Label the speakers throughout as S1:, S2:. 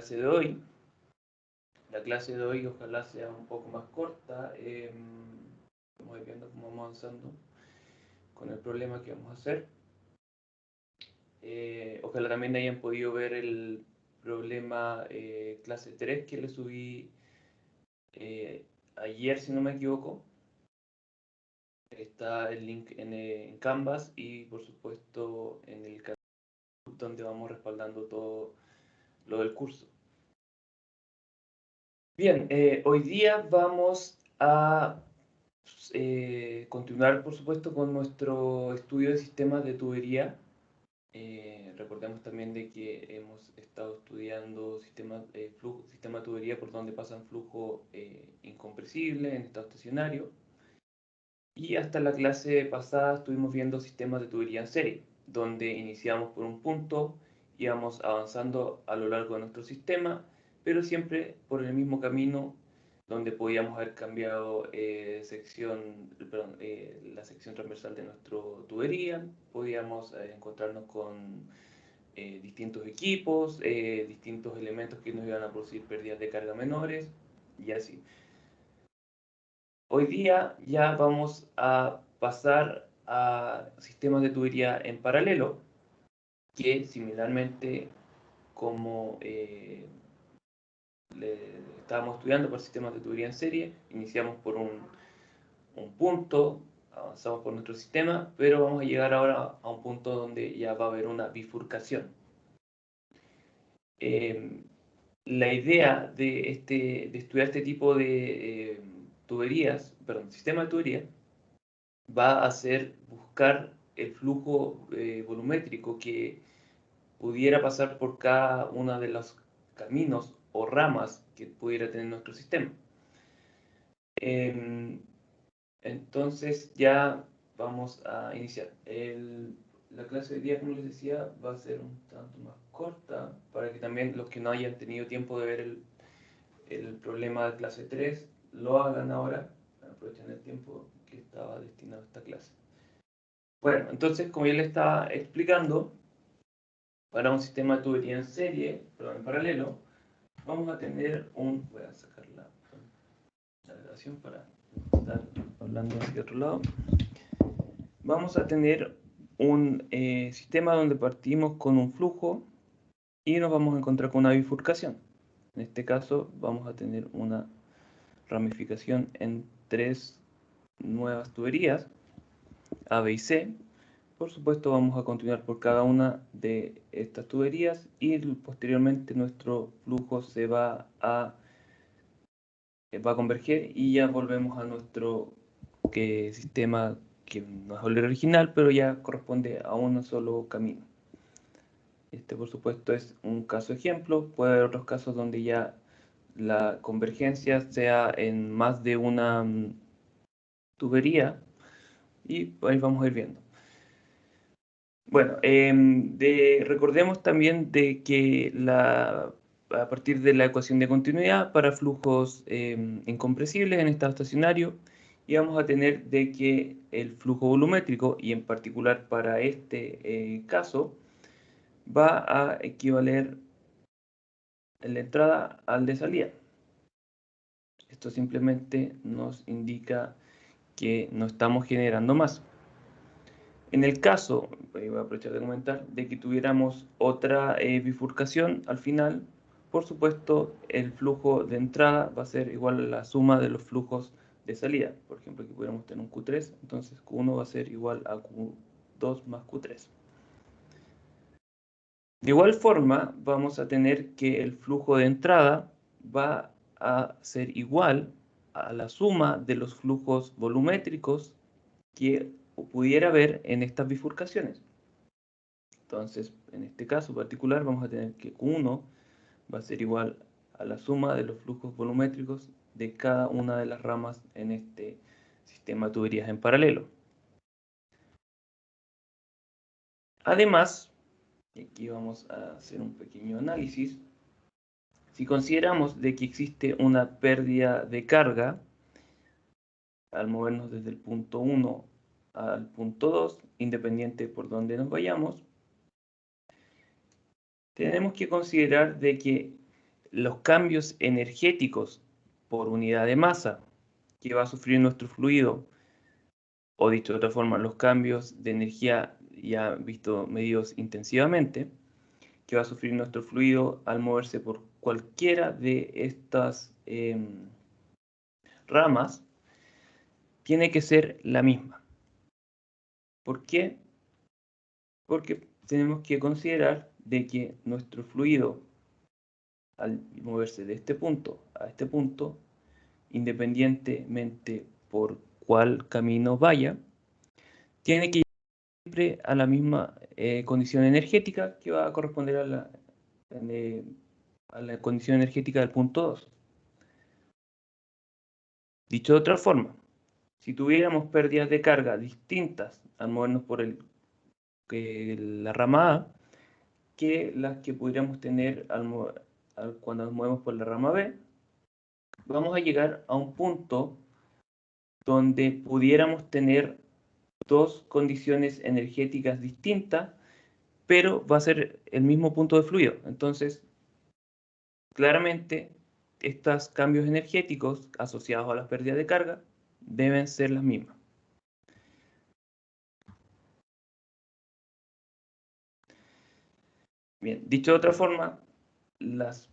S1: clase de hoy. La clase de hoy ojalá sea un poco más corta. Vamos a ir viendo cómo vamos avanzando con el problema que vamos a hacer. Ojalá también hayan podido ver el problema clase 3 que le subí ayer, si no me equivoco. Está el link en Canvas y por supuesto en el canal donde vamos respaldando todo lo del curso. Bien, hoy día vamos a continuar, por supuesto, con nuestro estudio de sistemas de tubería. Recordemos también de que hemos estado estudiando sistemas de tubería por donde pasan flujo incompresible en estado estacionario. Y hasta la clase pasada estuvimos viendo sistemas de tubería en serie, donde iniciamos por un punto, íbamos avanzando a lo largo de nuestro sistema, pero siempre por el mismo camino donde podíamos haber cambiado la sección transversal de nuestra tubería, podíamos encontrarnos con distintos equipos, distintos elementos que nos iban a producir pérdidas de carga menores, y así. Hoy día ya vamos a pasar a sistemas de tubería en paralelo, que similarmente como estábamos estudiando por sistemas de tubería en serie, iniciamos por un punto, avanzamos por nuestro sistema, pero vamos a llegar ahora a un punto donde ya va a haber una bifurcación. La idea de estudiar este tipo de sistema de tubería, va a ser buscar el flujo volumétrico que pudiera pasar por cada uno de los caminos o ramas que pudiera tener nuestro sistema. Entonces ya vamos a iniciar. La clase de hoy día, como les decía, va a ser un tanto más corta para que también los que no hayan tenido tiempo de ver el problema de clase 3 lo hagan ahora, aprovechen el tiempo que estaba destinado a esta clase. Bueno, entonces, como ya le estaba explicando, para un sistema de tubería en serie, perdón, en paralelo, vamos a tener voy a sacar la grabación para estar hablando hacia otro lado. Vamos a tener un sistema donde partimos con un flujo y nos vamos a encontrar con una bifurcación. En este caso, vamos a tener una ramificación en 3 nuevas tuberías, A, B y C. Por supuesto, vamos a continuar por cada una de estas tuberías y posteriormente nuestro flujo se va a converger y ya volvemos a nuestro sistema que no es el original, pero ya corresponde a un solo camino. Este, por supuesto, es un caso ejemplo. Puede haber otros casos donde ya la convergencia sea en más de una tubería y ahí vamos a ir viendo. Bueno, recordemos también de que a partir de la ecuación de continuidad para flujos incompresibles en estado estacionario, íbamos a tener de que el flujo volumétrico, y en particular para este caso, va a equivaler en la entrada al de salida. Esto simplemente nos indica que no estamos generando más. En el caso, voy a aprovechar de comentar, de que tuviéramos otra bifurcación al final, por supuesto, el flujo de entrada va a ser igual a la suma de los flujos de salida. Por ejemplo, aquí pudiéramos tener un Q3, entonces Q1 va a ser igual a Q2 más Q3. De igual forma, vamos a tener que el flujo de entrada va a ser igual a la suma de los flujos volumétricos que pudiera haber en estas bifurcaciones. Entonces, en este caso particular, vamos a tener que Q1 va a ser igual a la suma de los flujos volumétricos de cada una de las ramas en este sistema de tuberías en paralelo. Además, y aquí vamos a hacer un pequeño análisis, si consideramos de que existe una pérdida de carga al movernos desde el punto 1 al punto 2, independiente por donde nos vayamos, tenemos que considerar de que los cambios energéticos por unidad de masa que va a sufrir nuestro fluido, o dicho de otra forma, los cambios de energía ya visto medidos intensivamente, que va a sufrir nuestro fluido al moverse por cualquiera de estas ramas, tiene que ser la misma. ¿Por qué? Porque tenemos que considerar de que nuestro fluido, al moverse de este punto a este punto, independientemente por cuál camino vaya, tiene que ir siempre a la misma condición energética que va a corresponder a la condición energética del punto 2. Dicho de otra forma, si tuviéramos pérdidas de carga distintas al movernos por la rama A, que las que pudiéramos tener cuando nos movemos por la rama B, vamos a llegar a un punto donde pudiéramos tener dos condiciones energéticas distintas, pero va a ser el mismo punto de fluido. Entonces, claramente, estos cambios energéticos asociados a las pérdidas de carga deben ser las mismas. Bien, dicho de otra forma, las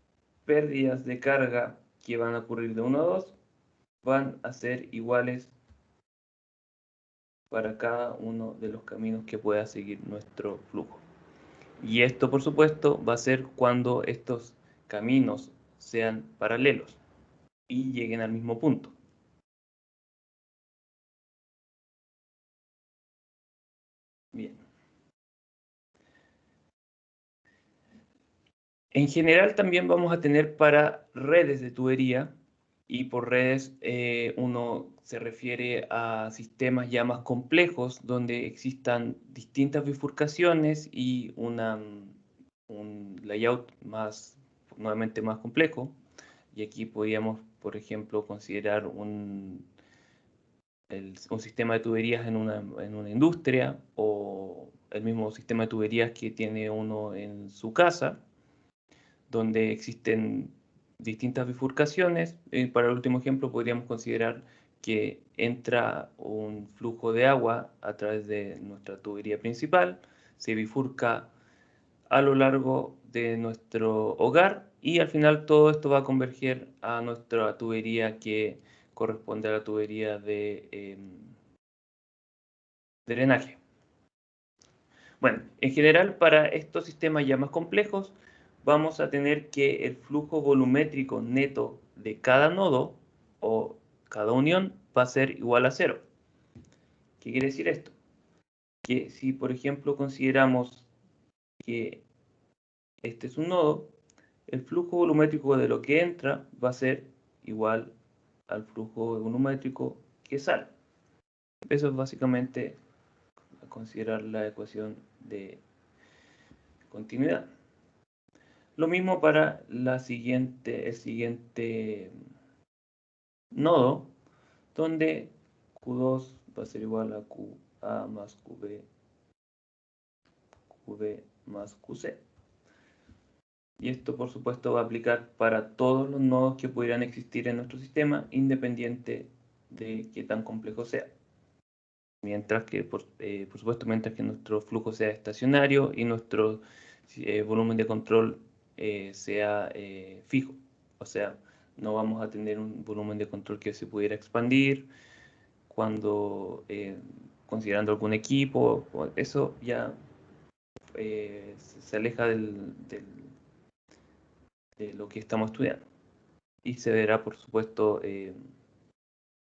S1: pérdidas de carga que van a ocurrir de 1 a 2 van a ser iguales para cada uno de los caminos que pueda seguir nuestro flujo. Y esto, por supuesto, va a ser cuando estos caminos sean paralelos y lleguen al mismo punto. Bien. En general también vamos a tener para redes de tubería, y por redes uno se refiere a sistemas ya más complejos donde existan distintas bifurcaciones y un layout nuevamente más complejo. Y aquí podríamos, por ejemplo, considerar un sistema de tuberías en una industria, o el mismo sistema de tuberías que tiene uno en su casa, donde existen distintas bifurcaciones. Para el último ejemplo podríamos considerar que entra un flujo de agua a través de nuestra tubería principal, se bifurca a lo largo de nuestro hogar y al final todo esto va a converger a nuestra tubería que corresponde a la tubería de drenaje. Bueno, en general para estos sistemas ya más complejos vamos a tener que el flujo volumétrico neto de cada nodo o cada unión va a ser igual a 0. ¿Qué quiere decir esto? Que si por ejemplo consideramos que este es un nodo, el flujo volumétrico de lo que entra va a ser igual al flujo volumétrico que sale. Eso es básicamente considerar la ecuación de continuidad. Lo mismo para el siguiente nodo, donde Q2 va a ser igual a QA más QB más QC. Y esto, por supuesto, va a aplicar para todos los nodos que pudieran existir en nuestro sistema, independiente de qué tan complejo sea. Mientras que, por supuesto, mientras que nuestro flujo sea estacionario y nuestro volumen de control sea fijo. O sea, no vamos a tener un volumen de control que se pudiera expandir cuando considerando algún equipo. Eso ya se aleja de lo que estamos estudiando. Y se deberá, por supuesto,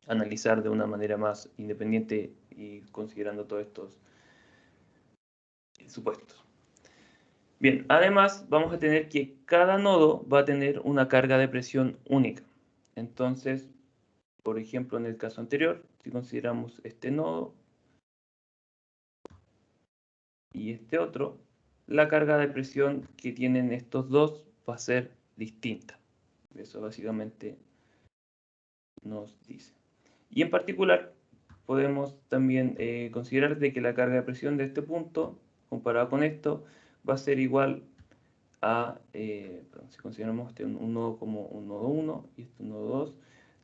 S1: analizar de una manera más independiente y considerando todos estos supuestos. Bien, además vamos a tener que cada nodo va a tener una carga de presión única. Entonces, por ejemplo, en el caso anterior, si consideramos este nodo y este otro, la carga de presión que tienen estos dos va a ser distinta. Eso básicamente nos dice. Y en particular, podemos también considerar de que la carga de presión de este punto, comparado con esto, va a ser igual a, si consideramos este un nodo como un nodo 1 y este un nodo 2,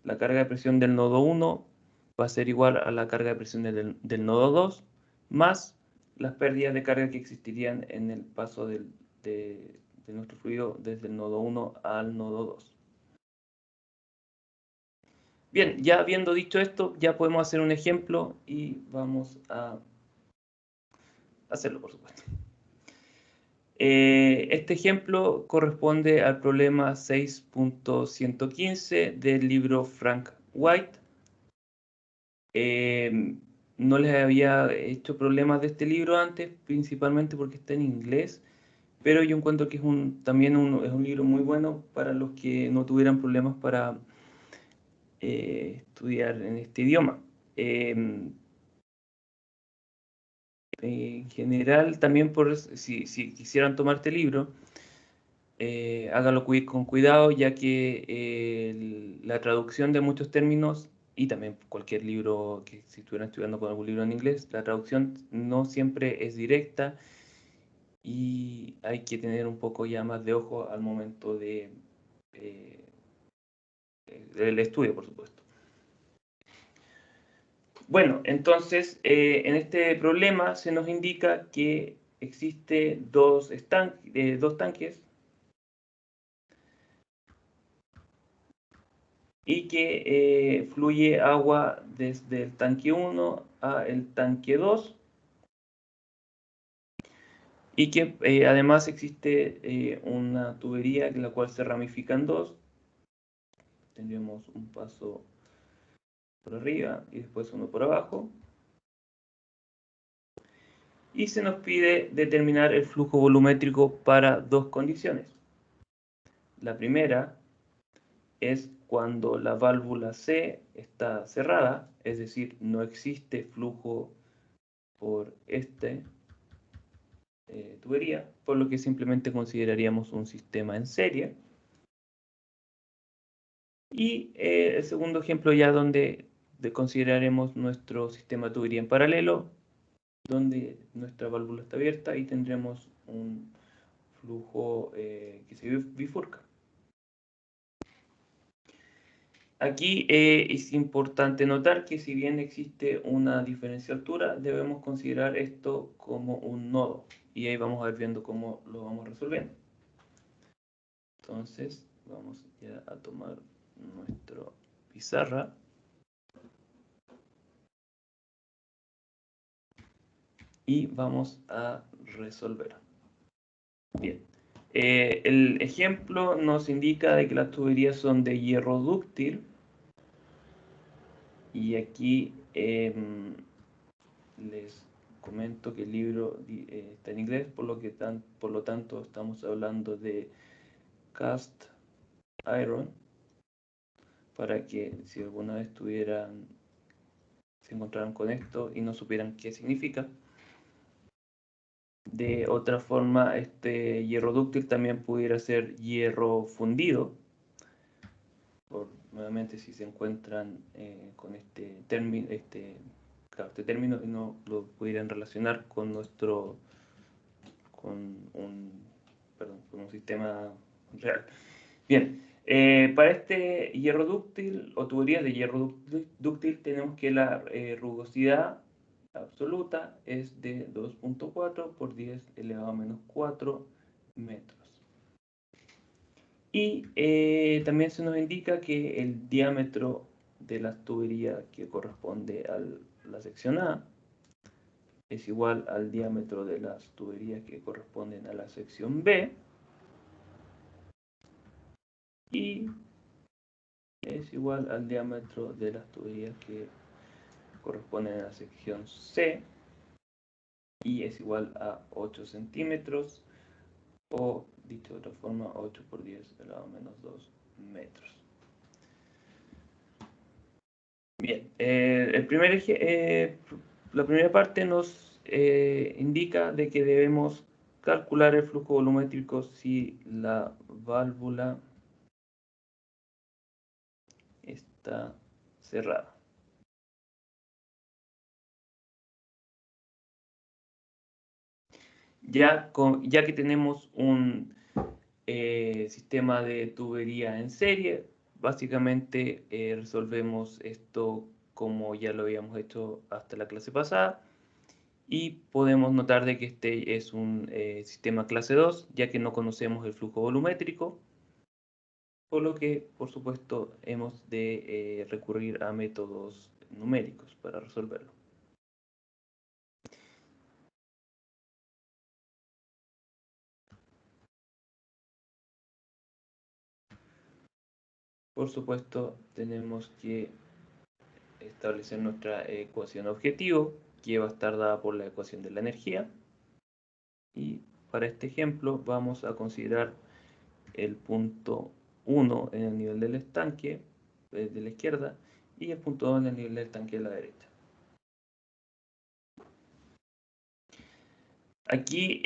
S1: la carga de presión del nodo 1 va a ser igual a la carga de presión del nodo 2, más las pérdidas de carga que existirían en el paso de nuestro fluido desde el nodo 1 al nodo 2. Bien, ya habiendo dicho esto, ya podemos hacer un ejemplo y vamos a hacerlo, por supuesto. Este ejemplo corresponde al problema 6.115 del libro Frank White. No les había hecho problemas de este libro antes, principalmente porque está en inglés, pero yo encuentro que también es un libro muy bueno para los que no tuvieran problemas para estudiar en este idioma. En general, también si quisieran tomar este libro, háganlo con cuidado, ya que la traducción de muchos términos, y también cualquier libro que si estuvieran estudiando con algún libro en inglés, la traducción no siempre es directa y hay que tener un poco ya más de ojo al momento del estudio, por supuesto. Bueno, entonces, en este problema se nos indica que existe dos tanques y que fluye agua desde el tanque 1 al tanque 2 y que además existe una tubería la cual se ramifica en dos. Tendríamos un paso por arriba y después uno por abajo. Y se nos pide determinar el flujo volumétrico para dos condiciones. La primera es cuando la válvula C está cerrada, es decir, no existe flujo por tubería, por lo que simplemente consideraríamos un sistema en serie. Y el segundo ejemplo ya donde consideraremos nuestro sistema de tubería en paralelo, donde nuestra válvula está abierta y tendremos un flujo que se bifurca. Aquí es importante notar que si bien existe una diferencia de altura, debemos considerar esto como un nodo. Y ahí vamos a ir viendo cómo lo vamos resolviendo. Entonces, vamos ya a tomar nuestra pizarra. Y vamos a resolver. Bien. El ejemplo nos indica de que las tuberías son de hierro dúctil. Y aquí les comento que el libro está en inglés, por lo tanto estamos hablando de cast iron, para que si alguna vez se encontraran con esto y no supieran qué significa. De otra forma, este hierro dúctil también pudiera ser hierro fundido. Nuevamente, si se encuentran con este término y no lo pudieran relacionar con un sistema real. Bien, para este hierro dúctil o tuberías de hierro dúctil tenemos que la rugosidad absoluta es de 2.4 por 10 elevado a menos 4 metros. Y también se nos indica que el diámetro de la tubería que corresponde a la sección A es igual al diámetro de las tuberías que corresponden a la sección B y es igual al diámetro de las tuberías que corresponden a la sección C y es igual a 8 centímetros o, dicho de otra forma, 8 por 10 elevado a menos 2 metros. Bien, la primera parte nos indica de que debemos calcular el flujo volumétrico si la válvula está cerrada. Ya que tenemos un sistema de tubería en serie. Básicamente resolvemos esto como ya lo habíamos hecho hasta la clase pasada. Y podemos notar de que este es un sistema clase 2, ya que no conocemos el flujo volumétrico, por lo que, por supuesto, hemos de recurrir a métodos numéricos para resolverlo. Por supuesto, tenemos que establecer nuestra ecuación objetivo, que va a estar dada por la ecuación de la energía. Y para este ejemplo vamos a considerar el punto 1 en el nivel del estanque de la izquierda y el punto 2 en el nivel del estanque de la derecha. Aquí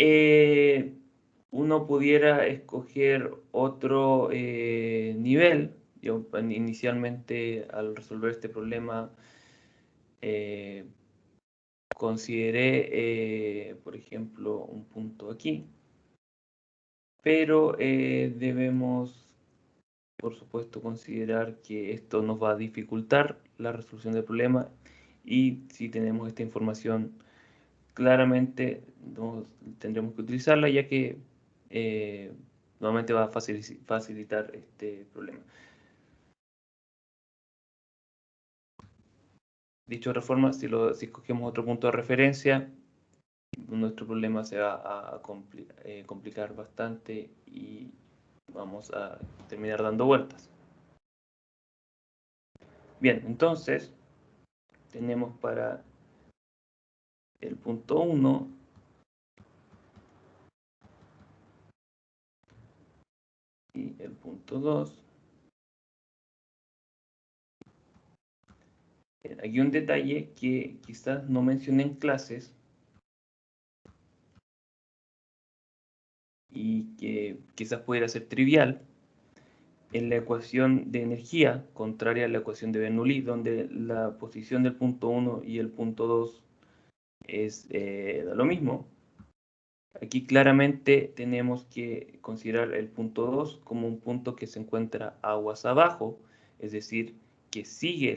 S1: uno pudiera escoger otro nivel. Yo inicialmente al resolver este problema consideré, por ejemplo, un punto aquí, pero debemos, por supuesto, considerar que esto nos va a dificultar la resolución del problema y si tenemos esta información claramente tendremos que utilizarla ya que nuevamente va a facilitar este problema. Dicho de otra forma, si escogemos otro punto de referencia, nuestro problema se va a complicar bastante y vamos a terminar dando vueltas. Bien, entonces tenemos para el punto 1 y el punto 2. Aquí un detalle que quizás no mencioné en clases y que quizás pudiera ser trivial. En la ecuación de energía, contraria a la ecuación de Bernoulli, donde la posición del punto 1 y el punto 2 da lo mismo, aquí claramente tenemos que considerar el punto 2 como un punto que se encuentra aguas abajo, es decir, que sigue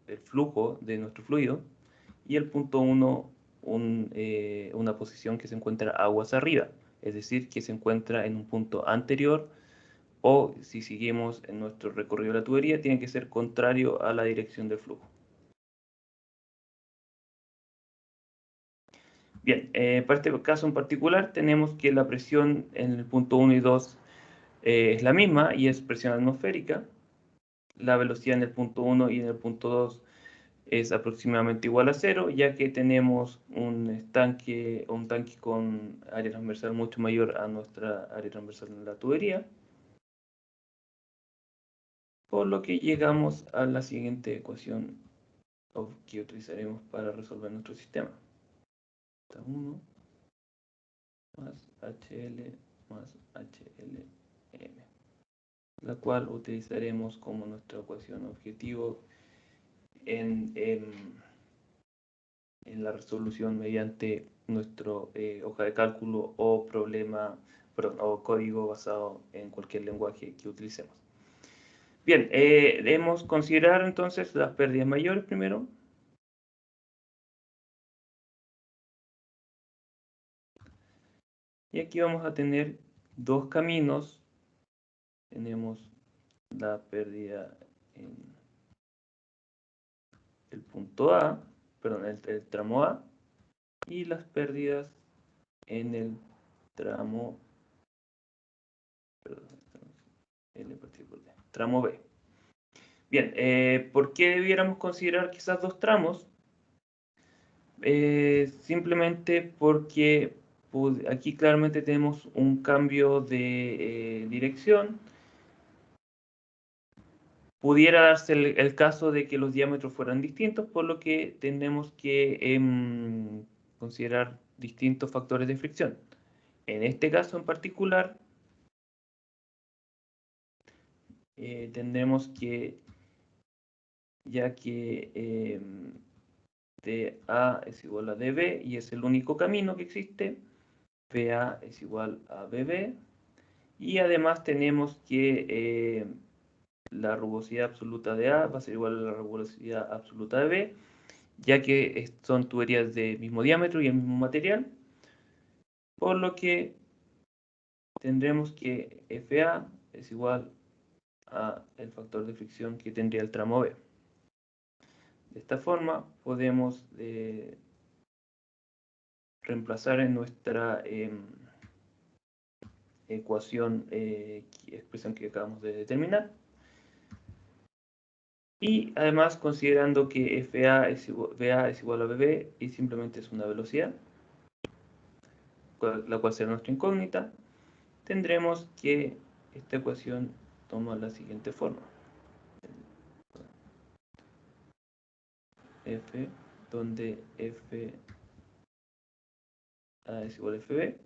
S1: el flujo de nuestro fluido, y el punto 1 una posición que se encuentra aguas arriba, es decir, que se encuentra en un punto anterior, o si seguimos en nuestro recorrido de la tubería, tiene que ser contrario a la dirección del flujo. Bien, para este caso en particular tenemos que la presión en el punto 1 y 2 es la misma y es presión atmosférica. La velocidad en el punto 1 y en el punto 2 es aproximadamente igual a 0, ya que tenemos un tanque con área transversal mucho mayor a nuestra área transversal en la tubería. Por lo que llegamos a la siguiente ecuación que utilizaremos para resolver nuestro sistema. 1 más HL más HLM, la cual utilizaremos como nuestra ecuación objetivo en la resolución mediante nuestro hoja de cálculo o o código basado en cualquier lenguaje que utilicemos. Bien, debemos considerar entonces las pérdidas mayores primero. Y aquí vamos a tener dos caminos. Tenemos la pérdida en el punto A, perdón, el tramo A, y las pérdidas en el tramo, perdón, tramo B. Bien, ¿por qué debiéramos considerar quizás dos tramos? Simplemente porque aquí claramente tenemos un cambio de dirección. Pudiera darse el caso de que los diámetros fueran distintos, por lo que tenemos que considerar distintos factores de fricción. En este caso en particular, tendremos que, ya que DA es igual a DB y es el único camino que existe, PA es igual a BB, Y además tenemos que la rugosidad absoluta de A va a ser igual a la rugosidad absoluta de B, ya que son tuberías del mismo diámetro y el mismo material, por lo que tendremos que FA es igual a el factor de fricción que tendría el tramo B. De esta forma podemos reemplazar en nuestra ecuación, expresión que acabamos de determinar. Y además, considerando que FA BA es igual a BB y simplemente es una velocidad, la cual será nuestra incógnita, tendremos que esta ecuación toma la siguiente forma. F, donde FA es igual a FB,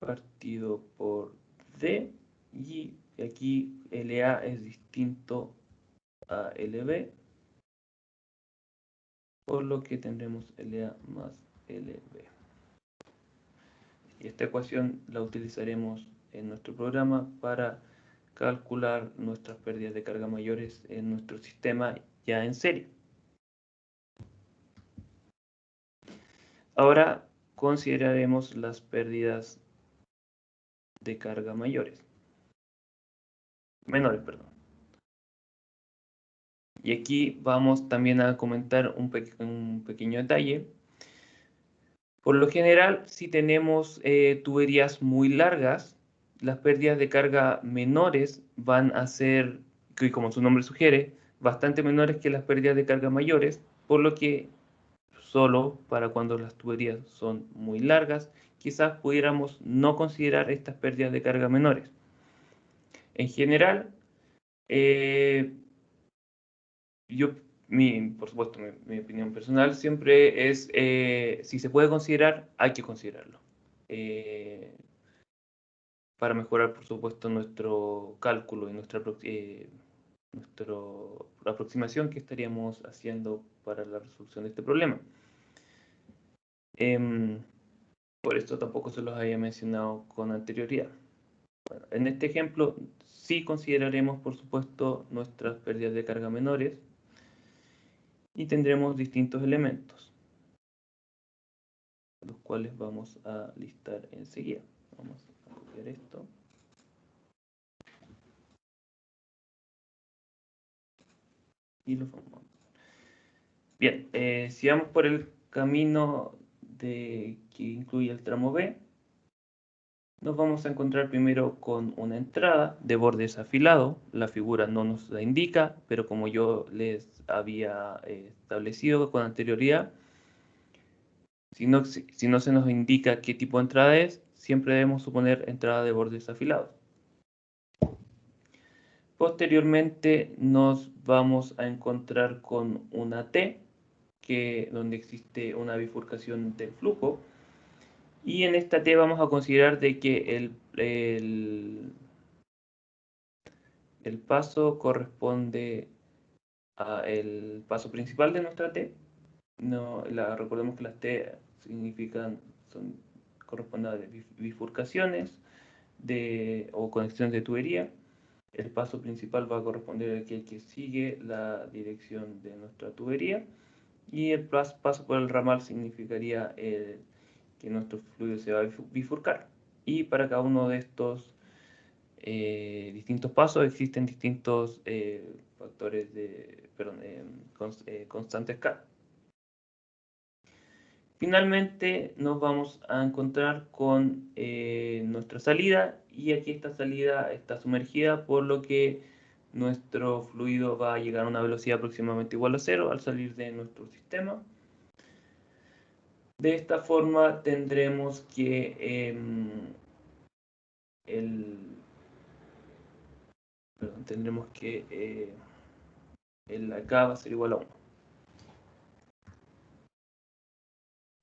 S1: partido por D, y aquí LA es distinto a LB, por lo que tendremos LA más LB. Y esta ecuación la utilizaremos en nuestro programa para calcular nuestras pérdidas de carga mayores en nuestro sistema ya en serie. Ahora consideraremos las pérdidas de carga menores, perdón. Y aquí vamos también a comentar un pequeño detalle. Por lo general, si tenemos tuberías muy largas, las pérdidas de carga menores van a ser, como su nombre sugiere, bastante menores que las pérdidas de carga mayores, por lo que solo para cuando las tuberías son muy largas, quizás pudiéramos no considerar estas pérdidas de carga menores. En general, por supuesto, mi opinión personal siempre es, si se puede considerar, hay que considerarlo. Para mejorar, por supuesto, nuestro cálculo y nuestra aproximación que estaríamos haciendo para la resolución de este problema. Por esto tampoco se los había mencionado con anterioridad. Bueno, en este ejemplo sí consideraremos, por supuesto, nuestras pérdidas de carga menores y tendremos distintos elementos, los cuales vamos a listar enseguida. Vamos a copiar esto. Y lo formamos. Bien, si vamos por el camino que incluye el tramo B, nos vamos a encontrar primero con una entrada de borde desafilado. La figura no nos la indica, pero como yo les había establecido con anterioridad, si no se nos indica qué tipo de entrada es, siempre debemos suponer entrada de borde desafilado. Posteriormente nos vamos a encontrar con una T, donde existe una bifurcación del flujo. Y en esta T vamos a considerar de que el paso corresponde al paso principal de nuestra T. Recordemos que las T corresponden a bifurcaciones o conexiones de tubería. El paso principal va a corresponder a aquel que sigue la dirección de nuestra tubería. Y el paso por el ramal significaría que nuestro fluido se va a bifurcar. Y para cada uno de estos distintos pasos existen distintos factores constantes K. Finalmente nos vamos a encontrar con nuestra salida, y aquí esta salida está sumergida, por lo que nuestro fluido va a llegar a una velocidad aproximadamente igual a 0 al salir de nuestro sistema. De esta forma tendremos que el acá va a ser igual a 1.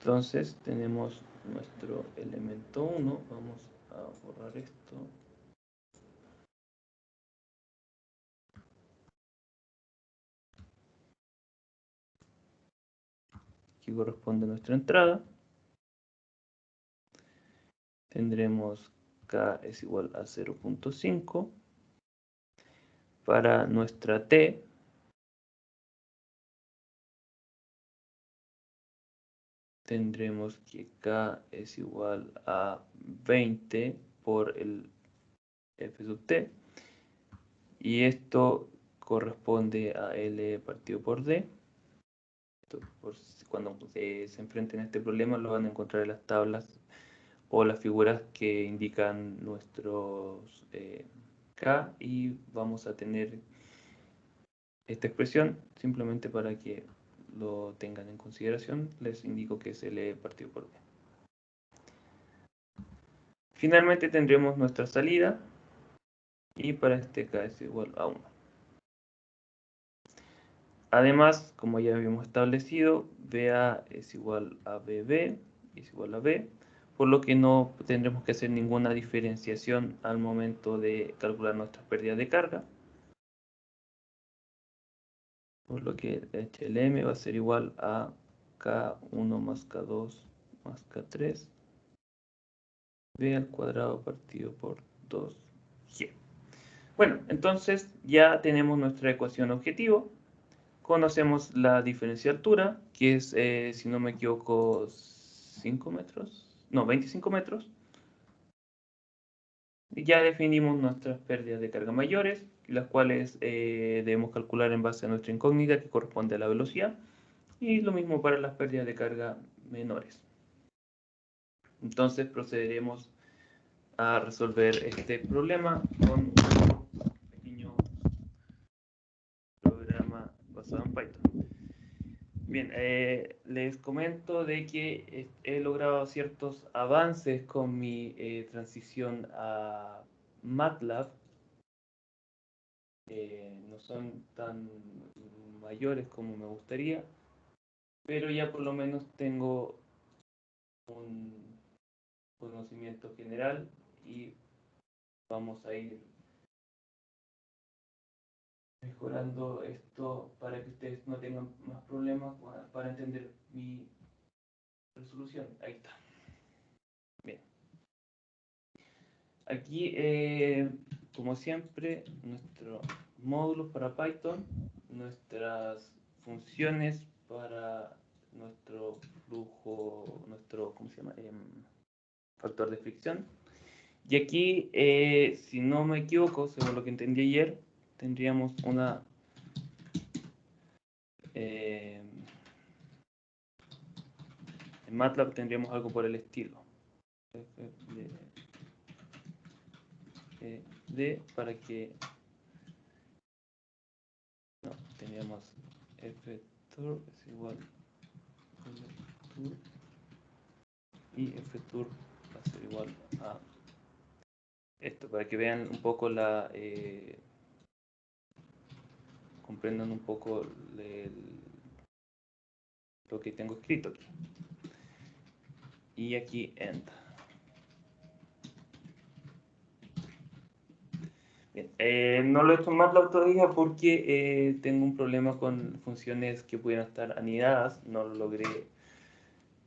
S1: Entonces tenemos nuestro elemento 1. Vamos a borrar esto. Aquí corresponde nuestra entrada. Tendremos K es igual a 0.5. Para nuestra T, tendremos que K es igual a 20 por el F sub T. Y esto corresponde a L partido por D. Cuando se enfrenten a este problema lo van a encontrar en las tablas o las figuras que indican nuestros K, y vamos a tener esta expresión simplemente para que lo tengan en consideración. Les indico que es L partido por D. Finalmente tendremos nuestra salida, y para este K es igual a 1. Además, como ya habíamos establecido, BA es igual a BB, es igual a B, por lo que no tendremos que hacer ninguna diferenciación al momento de calcular nuestras pérdidas de carga. Por lo que HLM va a ser igual a K1 más K2 más K3, B al cuadrado partido por 2G. Bueno, entonces ya tenemos nuestra ecuación objetivo. Conocemos la diferencia de altura, que es, si no me equivoco, 5 metros, no, 25 metros. Y ya definimos nuestras pérdidas de carga mayores, las cuales debemos calcular en base a nuestra incógnita, que corresponde a la velocidad. Y lo mismo para las pérdidas de carga menores. Entonces procederemos a resolver este problema con un pequeño programa basado en Python. Bien, les comento de que he logrado ciertos avances con mi transición a MATLAB. No son tan mayores como me gustaría, pero ya por lo menos tengo un conocimiento general y vamos a ir mejorando esto para que ustedes no tengan más problemas para entender mi resolución. Ahí está. Bien. Aquí, como siempre, nuestros módulos para Python, nuestras funciones para nuestro flujo, nuestro, ¿cómo se llama? Factor de fricción. Y aquí, si no me equivoco, según lo que entendí ayer, tendríamos una en MATLAB tendríamos algo por el estilo. Para que no, teníamos ftour es igual a tour, y ftour va a ser igual a esto, para que vean un poco comprendan un poco lo que tengo escrito aquí. Y aquí end. Bien, no lo he hecho en MATLAB todavía porque tengo un problema con funciones que pudieran estar anidadas. No lo logré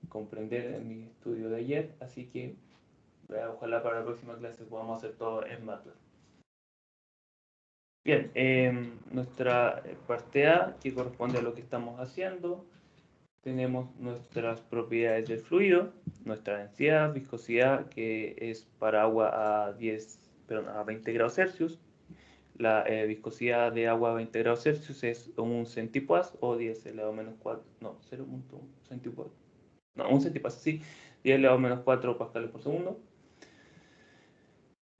S1: comprender en mi estudio de ayer, así que ojalá para la próxima clase podamos hacer todo en MATLAB. Bien, nuestra parte A, que corresponde a lo que estamos haciendo, tenemos nuestras propiedades del fluido, nuestra densidad, viscosidad, que es para agua a 20 grados Celsius. La viscosidad de agua a 20 grados Celsius es un centipoise o 10 elevado a menos 4, no, 0.1 centipoise, no, un centipoise, sí, 10 elevado a menos 4 pascales por segundo.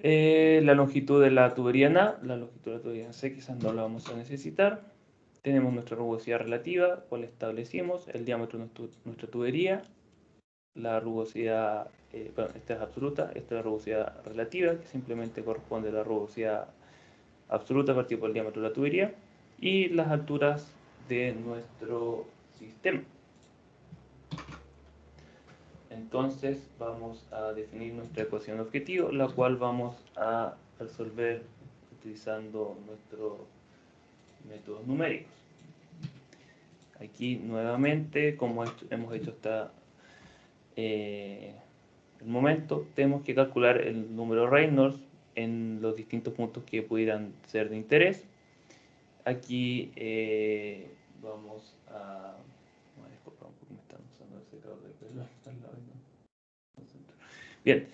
S1: La longitud de la tubería A, la longitud de la tubería C, quizás no la vamos a necesitar. Tenemos nuestra rugosidad relativa, cual establecimos, el diámetro de nuestra tubería, la rugosidad, esta es absoluta, esta es la rugosidad relativa, que simplemente corresponde a la rugosidad absoluta partido por el diámetro de la tubería, y las alturas de nuestro sistema. Entonces vamos a definir nuestra ecuación de objetivo, la cual vamos a resolver utilizando nuestros métodos numéricos. Aquí nuevamente, como hemos hecho el momento, tenemos que calcular el número Reynolds en los distintos puntos que pudieran ser de interés. Aquí vamos a... Disculpa, un poco me están usando el secador de pelo. Bien,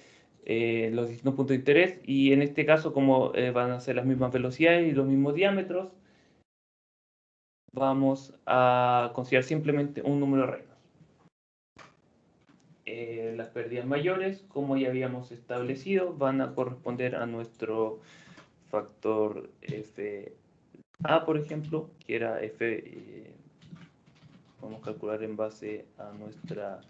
S1: los distintos puntos de interés, y en este caso, como van a ser las mismas velocidades y los mismos diámetros, vamos a considerar simplemente un número Reynolds. Las pérdidas mayores, como ya habíamos establecido, van a corresponder a nuestro factor FA, por ejemplo, que era F, vamos a calcular en base a nuestra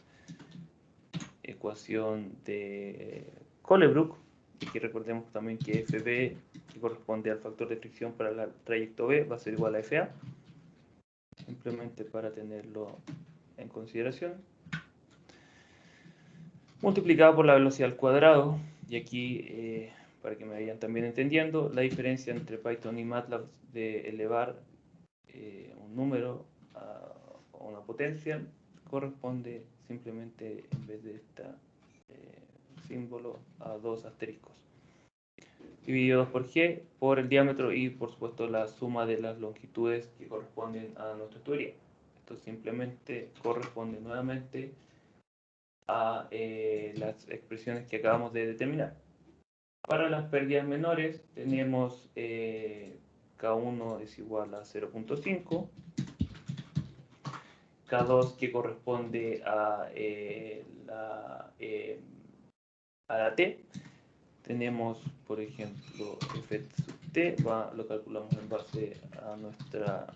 S1: ecuación de Colebrook, y que recordemos también que FB, que corresponde al factor de fricción para el trayecto B, va a ser igual a FA, simplemente para tenerlo en consideración, multiplicado por la velocidad al cuadrado. Y aquí, para que me vayan también entendiendo, la diferencia entre Python y MATLAB de elevar un número a una potencia corresponde simplemente, en vez de este símbolo, a dos asteriscos. Dividido 2 por g, por el diámetro y, por supuesto, la suma de las longitudes que corresponden a nuestra tubería. Esto simplemente corresponde nuevamente a las expresiones que acabamos de determinar. Para las pérdidas menores tenemos K1 es igual a 0.5, K2 que corresponde a la T. Tenemos, por ejemplo, F sub T, lo calculamos en base a nuestra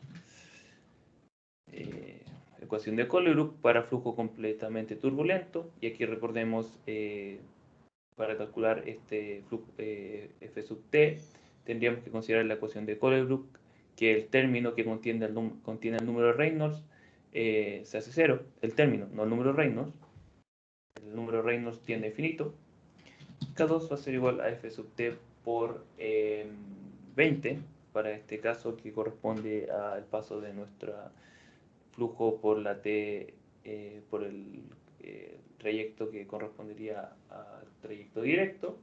S1: ecuación de Colebrook para flujo completamente turbulento. Y aquí recordemos, para calcular este flujo F sub T, tendríamos que considerar la ecuación de Colebrook, que el término que contiene el número Reynolds se hace cero. El término, no el número Reynolds. El número Reynolds tiende a infinito. K2 va a ser igual a F sub T por 20, para este caso, que corresponde al paso de nuestro flujo por la T, por el trayecto que correspondería al trayecto directo.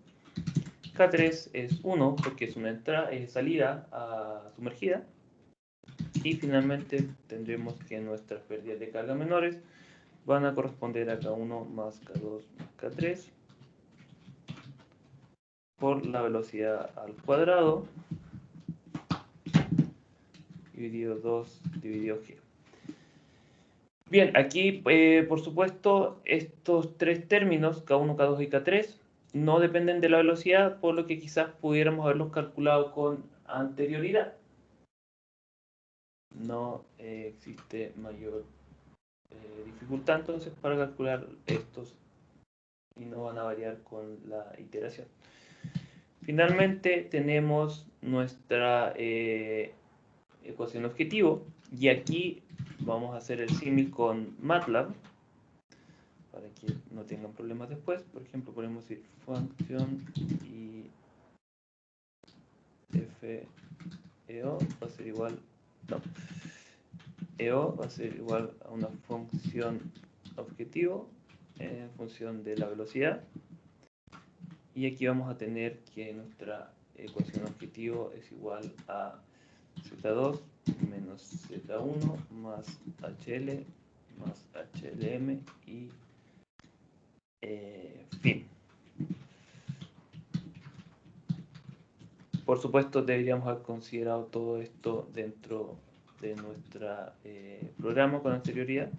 S1: K3 es 1 porque es una salida sumergida. Y finalmente tendremos que nuestras pérdidas de carga menores van a corresponder a K1 más K2 más K3 por la velocidad al cuadrado dividido 2 dividido g. Bien, aquí por supuesto estos tres términos, K1, K2 y K3, no dependen de la velocidad, por lo que quizás pudiéramos haberlos calculado con anterioridad. No existe mayor dificultad entonces para calcular estos, y no van a variar con la iteración. Finalmente tenemos nuestra ecuación objetivo, y aquí vamos a hacer el símil con MATLAB para que no tengan problemas después. Por ejemplo, podemos decir función y FEO va a ser igual, no, EO va a ser igual a una función objetivo en función de la velocidad, y aquí vamos a tener que nuestra ecuación objetivo es igual a Z2 menos Z1 más HL más HLM y fin. Por supuesto, deberíamos haber considerado todo esto dentro de nuestro programa con anterioridad.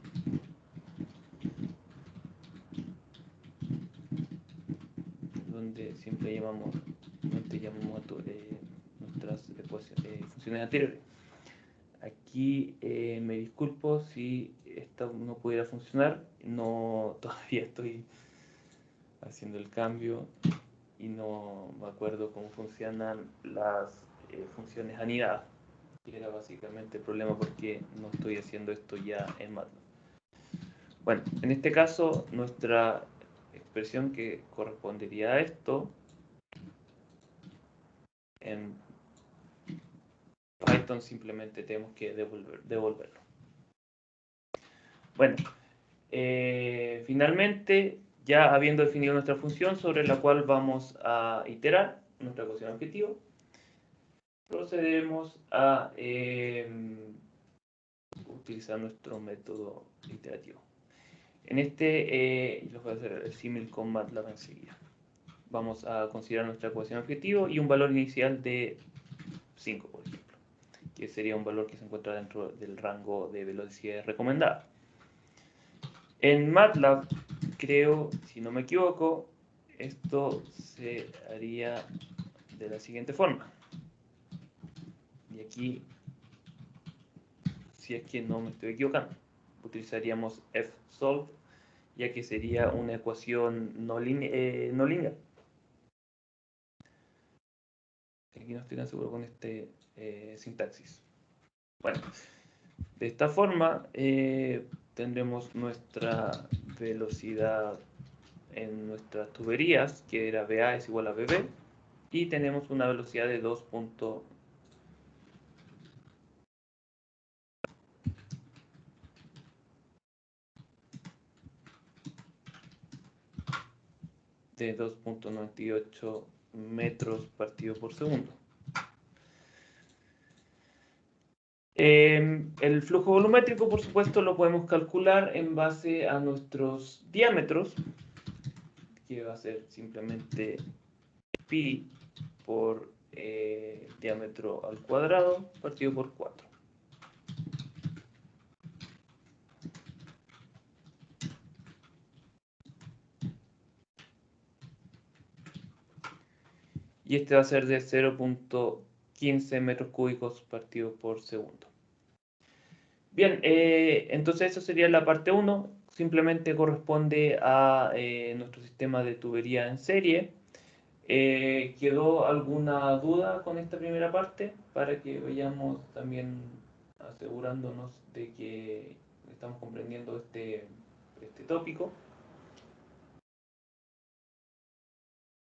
S1: Donde siempre llamamos a nuestras funciones anteriores. Aquí me disculpo si esto no pudiera funcionar. No, todavía estoy haciendo el cambio y no me acuerdo cómo funcionan las funciones anidadas. Y era básicamente el problema porque no estoy haciendo esto ya en MATLAB. Bueno, en este caso nuestra expresión que correspondería a esto en Python simplemente tenemos que devolverlo. Bueno, finalmente ya habiendo definido nuestra función sobre la cual vamos a iterar nuestra ecuación objetivo, procederemos a utilizar nuestro método iterativo. En este, les voy a hacer el símil con MATLAB enseguida. Vamos a considerar nuestra ecuación objetivo y un valor inicial de 5, por ejemplo, que sería un valor que se encuentra dentro del rango de velocidades recomendada. En MATLAB, creo, si no me equivoco, esto se haría de la siguiente forma. Y aquí, si es que no me estoy equivocando, utilizaríamos fsolve, ya que sería una ecuación no lineal. Aquí no estoy tan seguro con este sintaxis. Bueno, de esta forma tendremos nuestra velocidad en nuestras tuberías, que era BA es igual a BB, y tenemos una velocidad de 2.0 de 2.98 metros partido por segundo. El flujo volumétrico, por supuesto, lo podemos calcular en base a nuestros diámetros, que va a ser simplemente pi por diámetro al cuadrado partido por 4. Y este va a ser de 0.15 metros cúbicos partido por segundo. Bien, entonces eso sería la parte 1. Simplemente corresponde a nuestro sistema de tubería en serie. ¿Quedó alguna duda con esta primera parte? Para que vayamos también asegurándonos de que estamos comprendiendo este tópico.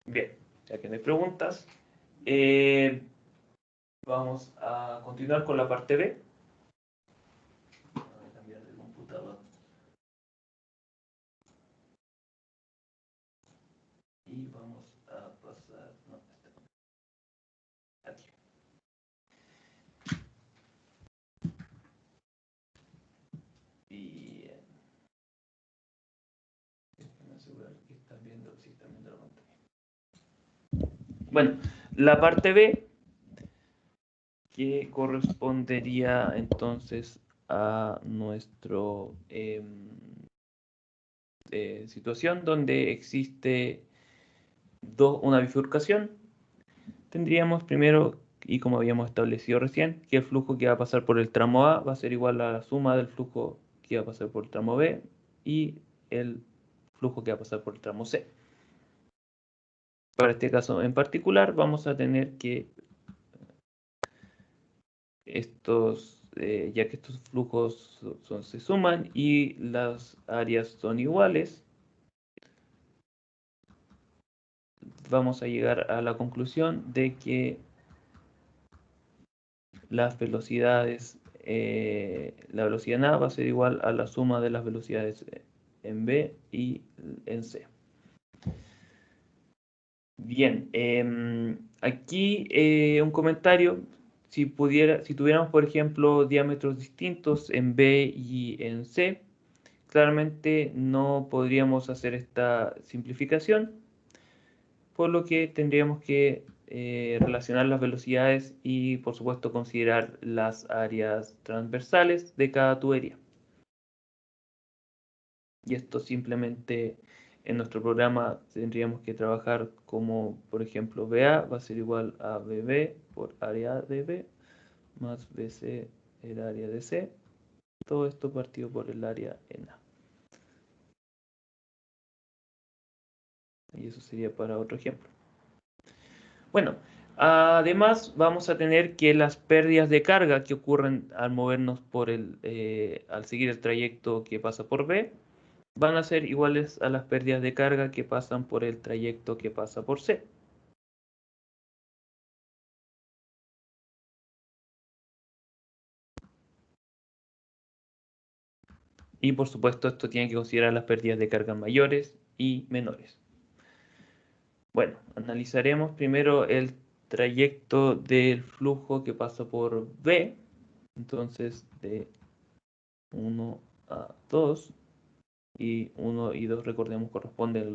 S1: Bien, ya que no hay preguntas, vamos a continuar con la parte B. Voy a cambiar de computador. Y vamos a pasar... No, aquí. Bien. Déjenme asegurar que están viendo, si están viendo la pantalla. Bueno, la parte B, que correspondería entonces a nuestro situación donde existe una bifurcación. Tendríamos primero, y como habíamos establecido recién, que el flujo que va a pasar por el tramo A va a ser igual a la suma del flujo que va a pasar por el tramo B y el flujo que va a pasar por el tramo C. Para este caso en particular vamos a tener que ya que estos flujos se suman y las áreas son iguales, vamos a llegar a la conclusión de que las velocidades, la velocidad en A va a ser igual a la suma de las velocidades en B y en C. Bien, aquí un comentario. Si tuviéramos, por ejemplo, diámetros distintos en B y en C, claramente no podríamos hacer esta simplificación, por lo que tendríamos que relacionar las velocidades y, por supuesto, considerar las áreas transversales de cada tubería. Y esto simplemente en nuestro programa tendríamos que trabajar como, por ejemplo, BA va a ser igual a BB por área de B más BC el área de C. Todo esto partido por el área en A. Y eso sería para otro ejemplo. Bueno, además vamos a tener que las pérdidas de carga que ocurren al movernos al seguir el trayecto que pasa por B, van a ser iguales a las pérdidas de carga que pasan por el trayecto que pasa por C. Y por supuesto esto tiene que considerar las pérdidas de carga mayores y menores. Bueno, analizaremos primero el trayecto del flujo que pasa por B. Entonces, de 1 a 2, y 1 y 2, recordemos, corresponden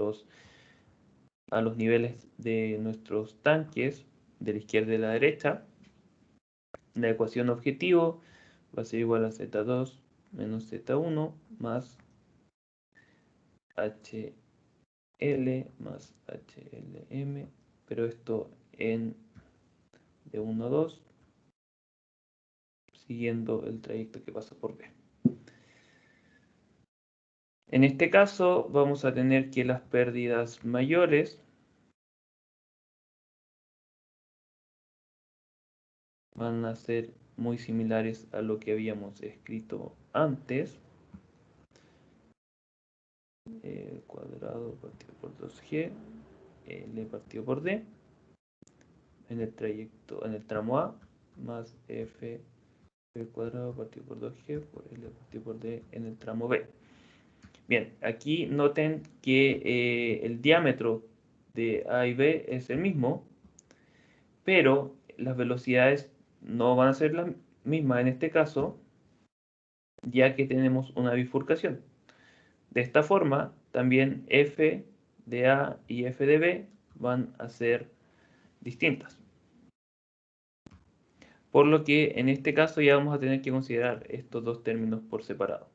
S1: a los niveles de nuestros tanques, de la izquierda y de la derecha. La ecuación objetivo va a ser igual a Z2 menos Z1 más HL más HLM, pero esto en de 1 a 2, siguiendo el trayecto que pasa por B. En este caso vamos a tener que las pérdidas mayores van a ser muy similares a lo que habíamos escrito antes. Cuadrado partido por 2G, L partido por D, en el trayecto, en el tramo A, más F cuadrado partido por 2G por L partido por D en el tramo B. Bien, aquí noten que el diámetro de A y B es el mismo, pero las velocidades no van a ser las mismas en este caso, ya que tenemos una bifurcación. De esta forma, también F de A y F de B van a ser distintas. Por lo que en este caso ya vamos a tener que considerar estos dos términos por separado.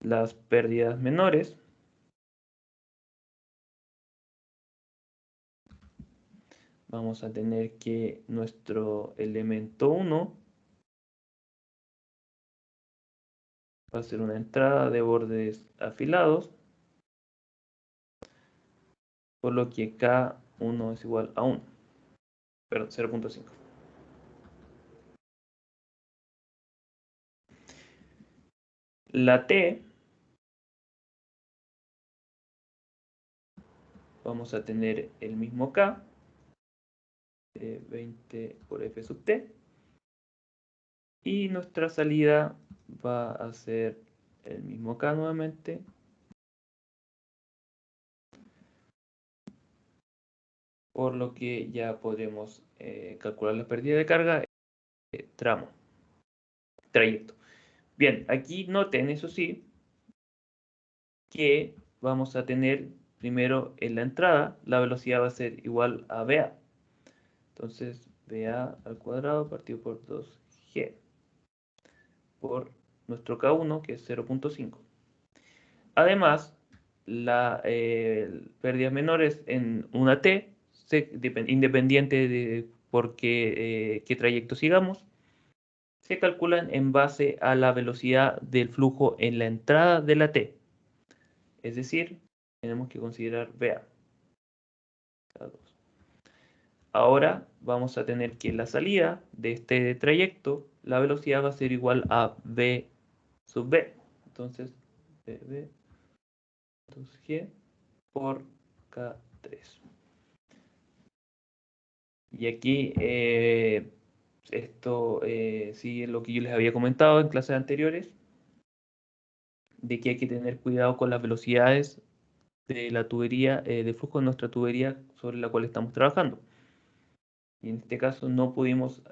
S1: Las pérdidas menores vamos a tener que nuestro elemento 1 va a ser una entrada de bordes afilados, por lo que K1 es igual a 1, perdón, 0.5. La T vamos a tener el mismo K, 20 por F sub T, y nuestra salida va a ser el mismo K nuevamente, por lo que ya podremos calcular la pérdida de carga trayecto. Bien, aquí noten, eso sí, que vamos a tener primero en la entrada, la velocidad va a ser igual a BA. Entonces, BA al cuadrado partido por 2G por nuestro K1, que es 0.5. Además, las pérdidas menores en una T, independiente de qué trayecto sigamos, se calculan en base a la velocidad del flujo en la entrada de la T. Es decir, tenemos que considerar BA. Ahora vamos a tener que en la salida de este trayecto, la velocidad va a ser igual a B sub B. Entonces, BB 2G por K3. Y aquí esto sigue lo que yo les había comentado en clases anteriores, de que hay que tener cuidado con las velocidades de la tubería, de flujo de nuestra tubería sobre la cual estamos trabajando. Y en este caso no pudimos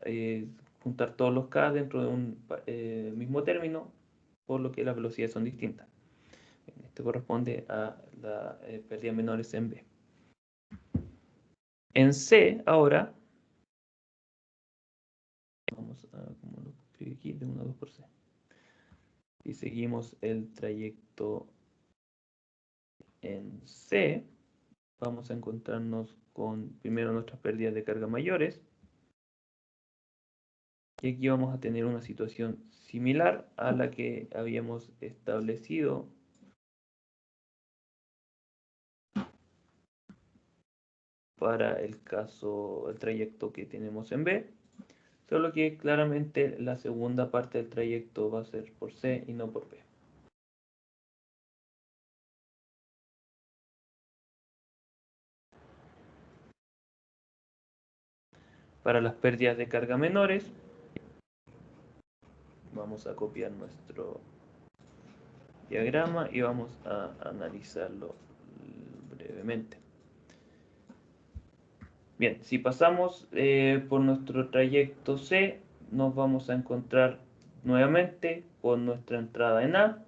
S1: juntar todos los K dentro de un mismo término, por lo que las velocidades son distintas. Esto corresponde a las pérdidas menores en B. En C, ahora, vamos a, como lo escribí aquí, de 1 a 2 por C. Si seguimos el trayecto en C, vamos a encontrarnos con primero nuestras pérdidas de carga mayores. Y aquí vamos a tener una situación similar a la que habíamos establecido para el trayecto que tenemos en B, solo que claramente la segunda parte del trayecto va a ser por C y no por B. Para las pérdidas de carga menores, vamos a copiar nuestro diagrama y vamos a analizarlo brevemente. Bien, si pasamos por nuestro trayecto C, nos vamos a encontrar nuevamente con nuestra entrada en A,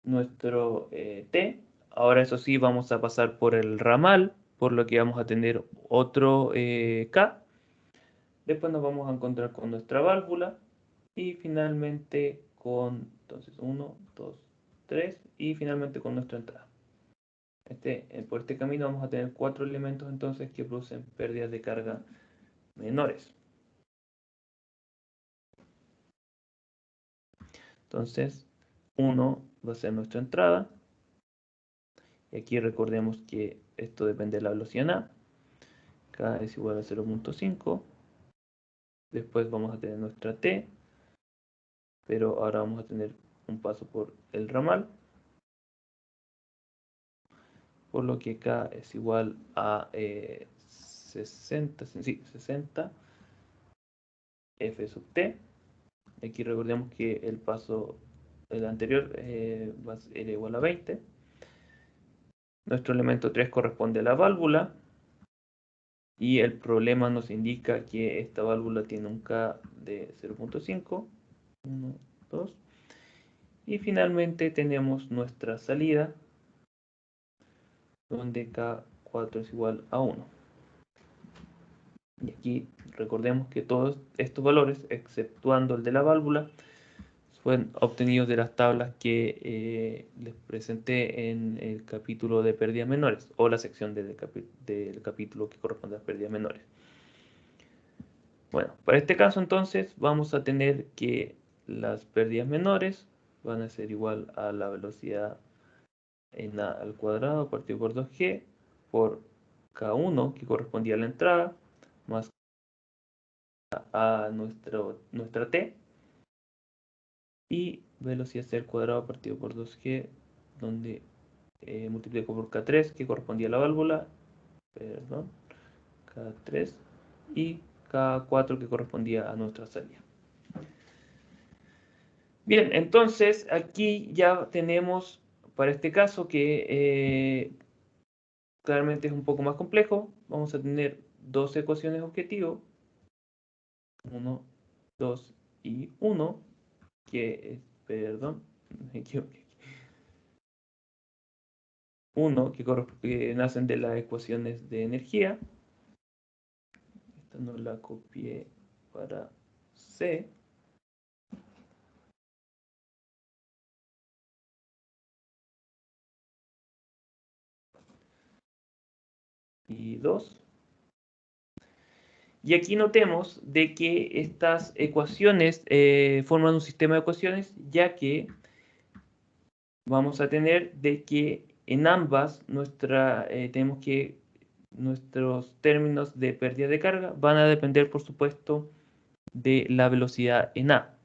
S1: nuestro T. Ahora eso sí, vamos a pasar por el ramal, por lo que vamos a tener otro K. Después nos vamos a encontrar con nuestra válvula y finalmente con, entonces 1, 2, 3 y finalmente con nuestra entrada. Por este camino vamos a tener 4 elementos entonces que producen pérdidas de carga menores. Entonces 1 va a ser nuestra entrada. Y aquí recordemos que esto depende de la velocidad A. K es igual a 0.5. Después vamos a tener nuestra T, pero ahora vamos a tener un paso por el ramal, por lo que K es igual a 60 F sub T. Aquí recordemos que el paso, el anterior, era igual a 20. Nuestro elemento 3 corresponde a la válvula. Y el problema nos indica que esta válvula tiene un K de 0.5. 1, 2. Y finalmente tenemos nuestra salida, donde K4 es igual a 1. Y aquí recordemos que todos estos valores, exceptuando el de la válvula, fueron obtenidos de las tablas que les presenté en el capítulo de pérdidas menores, o la sección del capítulo que corresponde a las pérdidas menores. Bueno, para este caso entonces vamos a tener que las pérdidas menores van a ser igual a la velocidad en A al cuadrado partido por 2G por K1 que correspondía a la entrada más a nuestra T y velocidad C al cuadrado partido por 2G donde multiplico por K3 que correspondía a la válvula, perdón, K3 y K4 que correspondía a nuestra salida. Bien, entonces aquí ya tenemos para este caso que claramente es un poco más complejo. Vamos a tener dos ecuaciones objetivo, 1, 2 y 1, perdón, me equivoqué. 1 que nacen de las ecuaciones de energía. Esta no la copié para C. Y 2. Y aquí notemos de que estas ecuaciones forman un sistema de ecuaciones, ya que vamos a tener de que en ambas tenemos que nuestros términos de pérdida de carga van a depender, por supuesto, de la velocidad en A.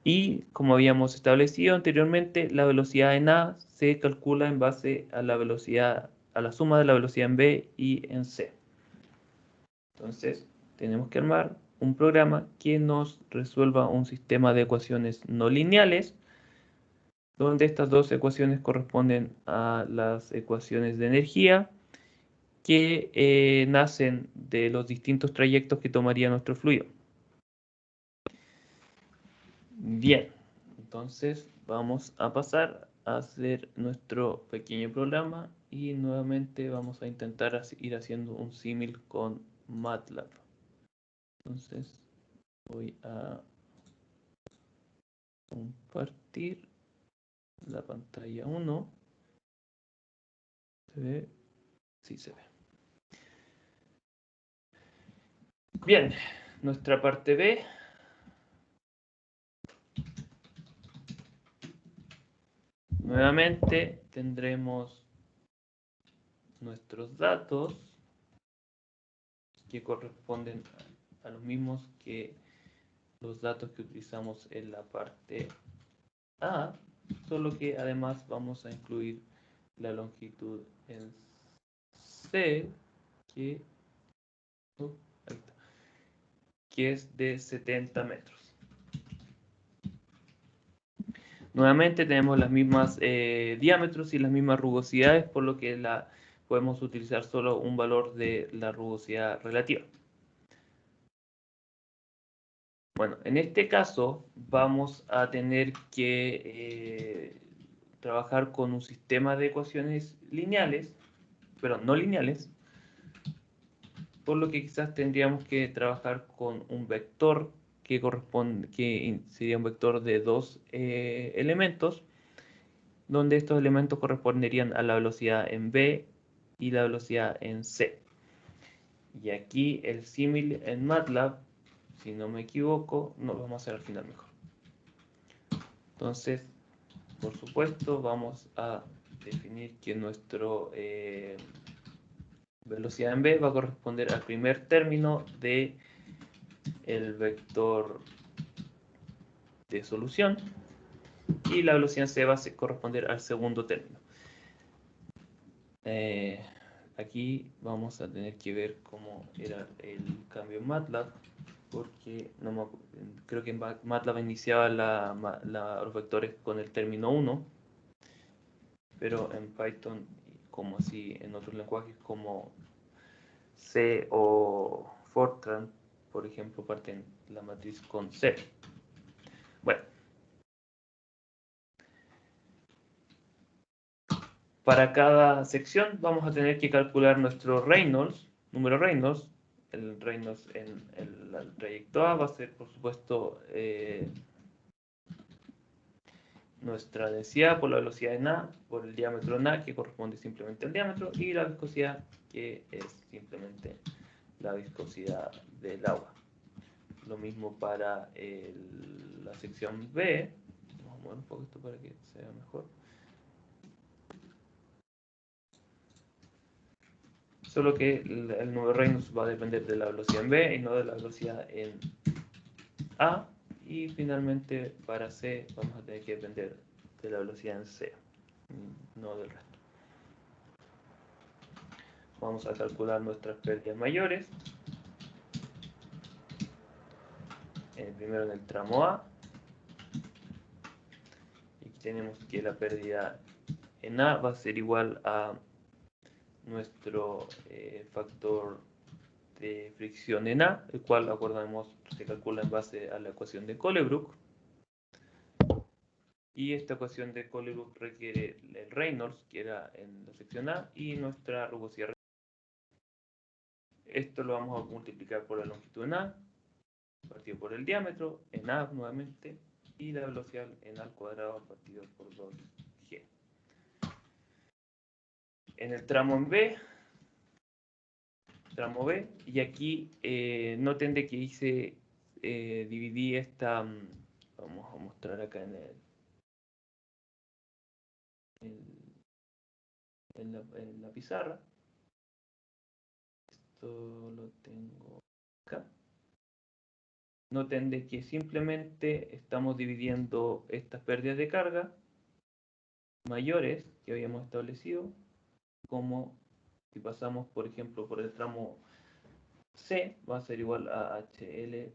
S1: Y como habíamos establecido anteriormente, la velocidad en A se calcula en base a la velocidad, a la suma de la velocidad en B y en C. Entonces, tenemos que armar un programa que nos resuelva un sistema de ecuaciones no lineales, donde estas dos ecuaciones corresponden a las ecuaciones de energía que nacen de los distintos trayectos que tomaría nuestro fluido. Bien, entonces vamos a pasar a hacer nuestro pequeño programa y nuevamente vamos a intentar ir haciendo un símil con MATLAB. Entonces voy a compartir la pantalla 1. ¿Se ve? Sí, se ve. Bien, nuestra parte B. Nuevamente tendremos nuestros datos que corresponden a los mismos que los datos que utilizamos en la parte A, solo que además vamos a incluir la longitud en C, que, ahí está, que es de 70 metros. Nuevamente tenemos las mismas diámetros y las mismas rugosidades, por lo que podemos utilizar solo un valor de la rugosidad relativa. Bueno, en este caso vamos a tener que trabajar con un sistema de ecuaciones lineales, pero no lineales, por lo que quizás tendríamos que trabajar con un vector que sería un vector de dos elementos, donde estos elementos corresponderían a la velocidad en b y la velocidad en c. Y aquí el símil en MATLAB, si no me equivoco, no lo vamos a hacer al final mejor. Entonces, por supuesto, vamos a definir que nuestro velocidad en b va a corresponder al primer término de el vector de solución, y la velocidad en c va a corresponder al segundo término. Aquí vamos a tener que ver cómo era el cambio en MATLAB, porque creo que en MATLAB iniciaba los vectores con el término 1, pero en Python, como así en otros lenguajes como C o Fortran, por ejemplo, parten la matriz con 0. Bueno, para cada sección vamos a tener que calcular nuestro Reynolds, número Reynolds. El Reynolds en el trayecto A va a ser, por supuesto, nuestra densidad por la velocidad en A, por el diámetro en A, que corresponde simplemente al diámetro, y la viscosidad, que es simplemente la viscosidad del agua. Lo mismo para la sección B. Vamos a mover un poco esto para que se vea mejor. Solo que el número Reynolds va a depender de la velocidad en B y no de la velocidad en A. Y finalmente para C vamos a tener que depender de la velocidad en C, no del resto. Vamos a calcular nuestras pérdidas mayores. Primero en el tramo A. Y aquí tenemos que la pérdida en A va a ser igual a nuestro factor de fricción en A, el cual, acordamos, se calcula en base a la ecuación de Colebrook. Y esta ecuación de Colebrook requiere el Reynolds, que era en la sección A, y nuestra rugosidad. Esto lo vamos a multiplicar por la longitud en A, partido por el diámetro, en A nuevamente, y la velocidad en A al cuadrado partido por 2G. En el tramo en B, tramo B, y aquí noten de que hice, dividí esta, vamos a mostrar acá en la pizarra. Esto lo tengo acá. Noten de que simplemente estamos dividiendo estas pérdidas de carga mayores que habíamos establecido, como si pasamos, por ejemplo, por el tramo C, va a ser igual a HL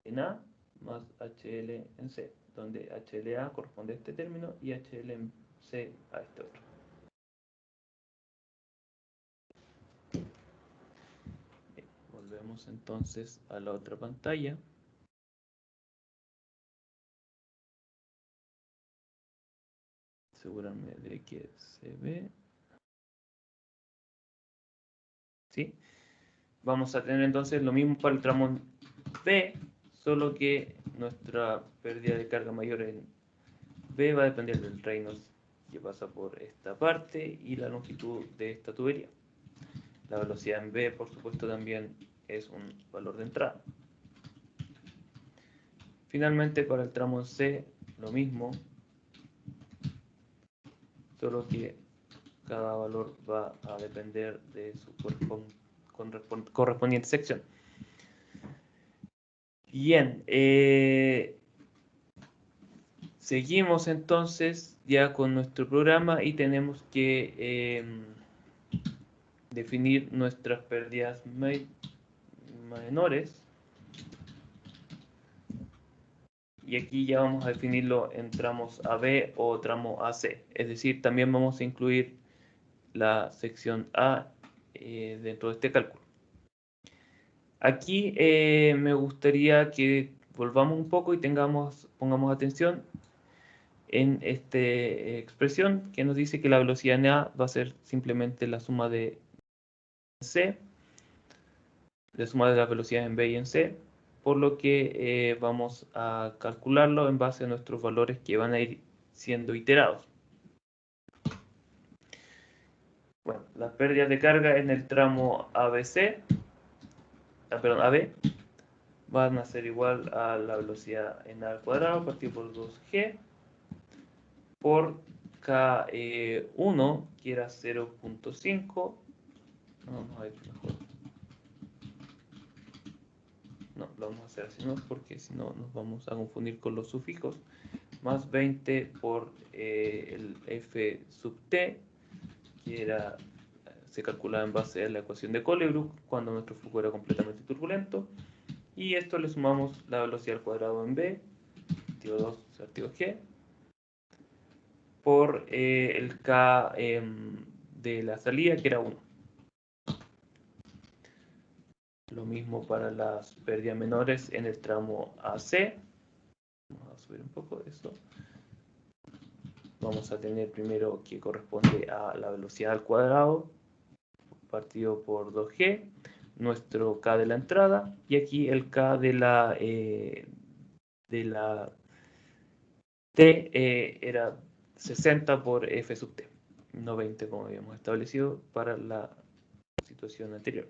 S1: en A más HL en C, donde HLA corresponde a este término y HL en C a este otro. Bien, volvemos entonces a la otra pantalla. Asegúrame de que se ve. ¿Sí? Vamos a tener entonces lo mismo para el tramo B, solo que nuestra pérdida de carga mayor en B va a depender del Reynolds que pasa por esta parte y la longitud de esta tubería. La velocidad en B, por supuesto, también es un valor de entrada. Finalmente, para el tramo C, lo mismo, solo que cada valor va a depender de su correspondiente sección. Bien, seguimos entonces ya con nuestro programa y tenemos que definir nuestras pérdidas menores. y aquí ya vamos a definirlo en tramos AB o tramo AC. Es decir, también vamos a incluir la sección A dentro de este cálculo. Aquí me gustaría que volvamos un poco y pongamos atención en esta expresión que nos dice que la velocidad en A va a ser simplemente la suma de C, la suma de las velocidades en B y en C, por lo que vamos a calcularlo en base a nuestros valores que van a ir siendo iterados. Bueno, las pérdidas de carga en el tramo ABC, AB, van a ser igual a la velocidad en A al cuadrado partido por 2G por K1, que era 0.5. Vamos a ver mejor. No, lo vamos a hacer así, ¿no? Porque si no nos vamos a confundir con los sufijos. Más 20 por el F sub T, que era, se calculaba en base a la ecuación de Colebrook cuando nuestro flujo era completamente turbulento. Y esto le sumamos la velocidad al cuadrado en B, partido 2 partido G, por el K de la salida, que era 1. Lo mismo para las pérdidas menores en el tramo AC. Vamos a subir un poco eso. Vamos a tener primero que corresponde a la velocidad al cuadrado partido por 2G, nuestro K de la entrada, y aquí el K de la T era 60 por F sub T, no 20 como habíamos establecido para la situación anterior.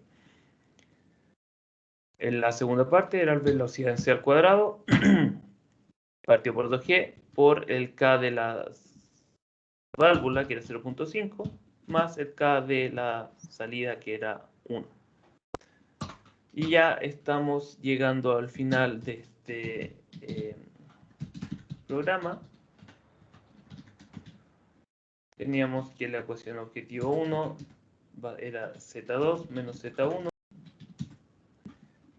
S1: En la segunda parte era la velocidad en C al cuadrado partido por 2G por el K de la válvula, que era 0.5, más el K de la salida, que era 1. Y ya estamos llegando al final de este programa. Teníamos que la ecuación objetivo 1 era Z2 menos Z1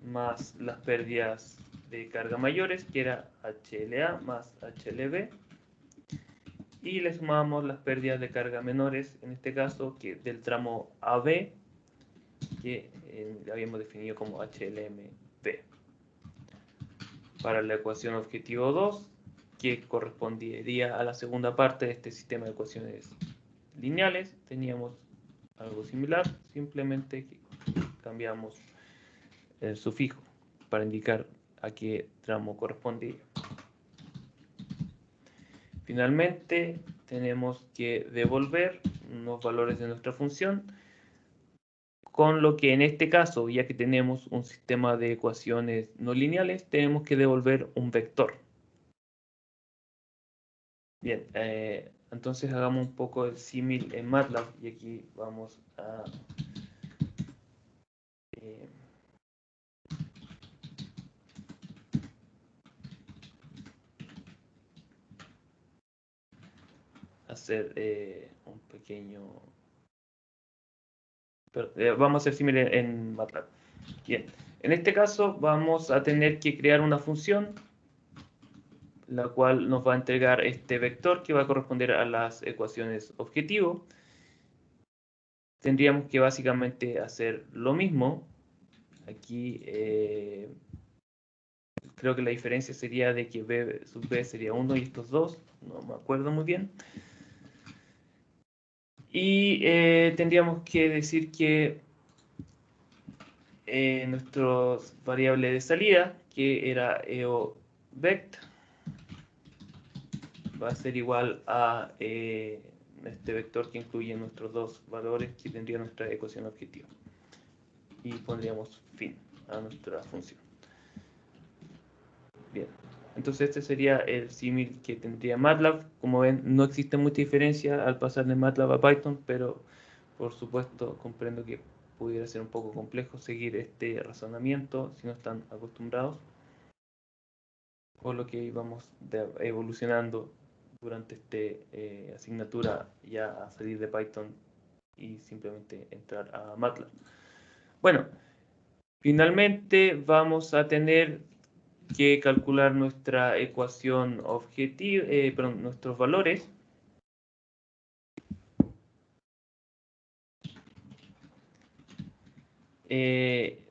S1: más las pérdidas de carga mayores, que era HLA más HLB, y le sumamos las pérdidas de carga menores, en este caso que del tramo AB, que habíamos definido como HLMB. Para la ecuación objetivo 2, que correspondería a la segunda parte de este sistema de ecuaciones lineales, teníamos algo similar, simplemente que cambiamos el sufijo para indicar a qué tramo correspondía. Finalmente, tenemos que devolver unos valores de nuestra función, con lo que en este caso, ya que tenemos un sistema de ecuaciones no lineales, tenemos que devolver un vector. Bien, entonces hagamos un poco el símil en MATLAB, y aquí vamos a hacer un pequeño... vamos a hacer símil en MATLAB. Bien, en este caso vamos a tener que crear una función la cual nos va a entregar este vector que va a corresponder a las ecuaciones objetivo. Tendríamos que básicamente hacer lo mismo. Aquí creo que la diferencia sería de que b sub b sería 1 y estos 2, no me acuerdo muy bien. Y tendríamos que decir que nuestra variable de salida, que era eovect, va a ser igual a este vector que incluye nuestros dos valores que tendría nuestra ecuación objetiva. Y pondríamos fin a nuestra función. Bien, entonces este sería el símil que tendría MATLAB. Como ven, no existe mucha diferencia al pasar de MATLAB a Python, pero por supuesto comprendo que pudiera ser un poco complejo seguir este razonamiento si no están acostumbrados, por lo que vamos evolucionando durante esta asignatura ya a salir de Python y simplemente entrar a MATLAB. Bueno, finalmente vamos a tener que calcular nuestra ecuación objetiva, perdón, nuestros valores.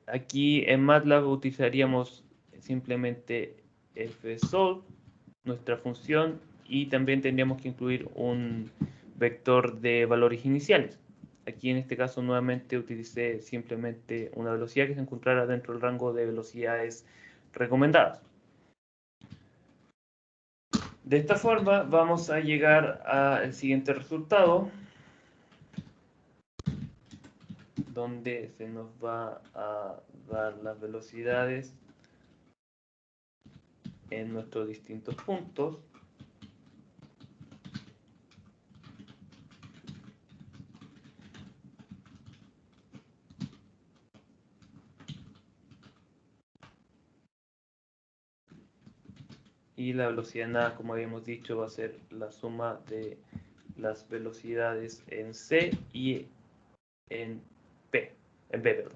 S1: Aquí en MATLAB utilizaríamos simplemente fsolve, nuestra función, y también tendríamos que incluir un vector de valores iniciales. Aquí en este caso nuevamente utilicé simplemente una velocidad que se encontrara dentro del rango de velocidades recomendadas. De esta forma vamos a llegar al siguiente resultado, donde se nos va a dar las velocidades en nuestros distintos puntos. Y la velocidad nada, como habíamos dicho, va a ser la suma de las velocidades en C y en B, perdón.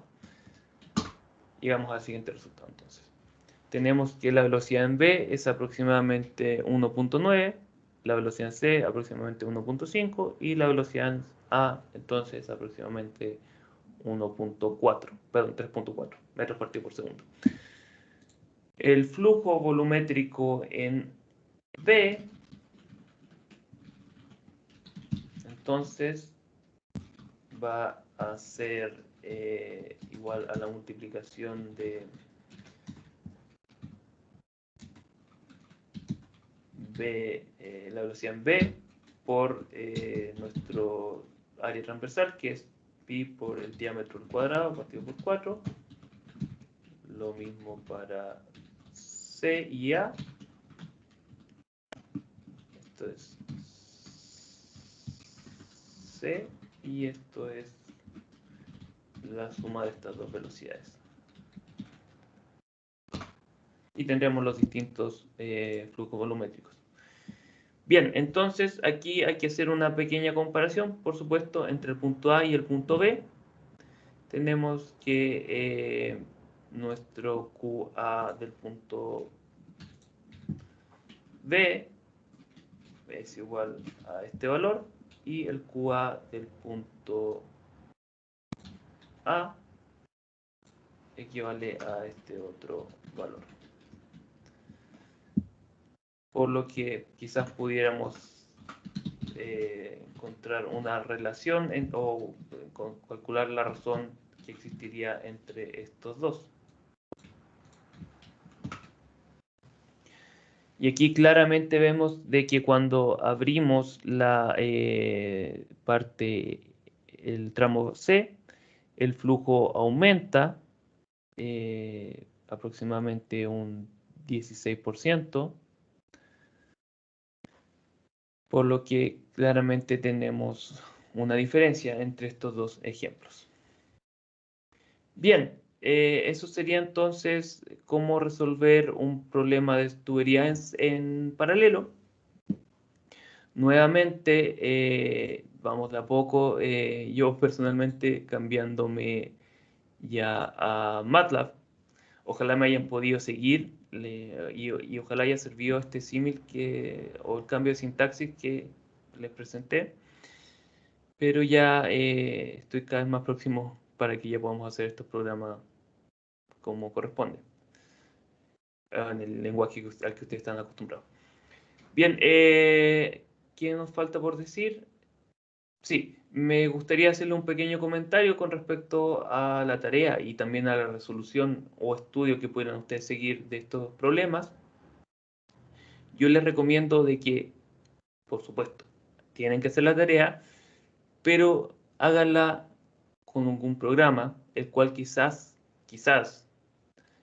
S1: Y vamos al siguiente resultado entonces. Tenemos que la velocidad en B es aproximadamente 1.9, la velocidad en C aproximadamente 1.5 y la velocidad en A entonces aproximadamente 1.4, perdón, 3.4 metros partido por segundo. El flujo volumétrico en B entonces va a ser igual a la multiplicación de B, la velocidad en B por nuestro área transversal, que es pi por el diámetro al cuadrado partido por 4. Lo mismo para C y A. Esto es C y esto es la suma de estas dos velocidades. Y tendremos los distintos flujos volumétricos. Bien, entonces aquí hay que hacer una pequeña comparación, por supuesto, entre el punto A y el punto B. Tenemos que nuestro QA del punto B es igual a este valor y el QA del punto A equivale a este otro valor. Por lo que quizás pudiéramos encontrar una relación o calcular la razón que existiría entre estos dos. Y aquí claramente vemos de que cuando abrimos la parte, el tramo C, el flujo aumenta aproximadamente un 16%, por lo que claramente tenemos una diferencia entre estos dos ejemplos. Bien, eso sería entonces cómo resolver un problema de tubería en paralelo. Nuevamente, vamos de a poco, yo personalmente cambiándome ya a MATLAB. Ojalá me hayan podido seguir y ojalá haya servido este símil o el cambio de sintaxis que les presenté. Pero ya estoy cada vez más próximo para que ya podamos hacer estos programas como corresponde, en el lenguaje al que ustedes están acostumbrados. Bien, ¿qué nos falta por decir? Sí, me gustaría hacerle un pequeño comentario con respecto a la tarea y también a la resolución o estudio que pudieran ustedes seguir de estos problemas. Yo les recomiendo de que, por supuesto, tienen que hacer la tarea, pero háganla con algún programa, el cual quizás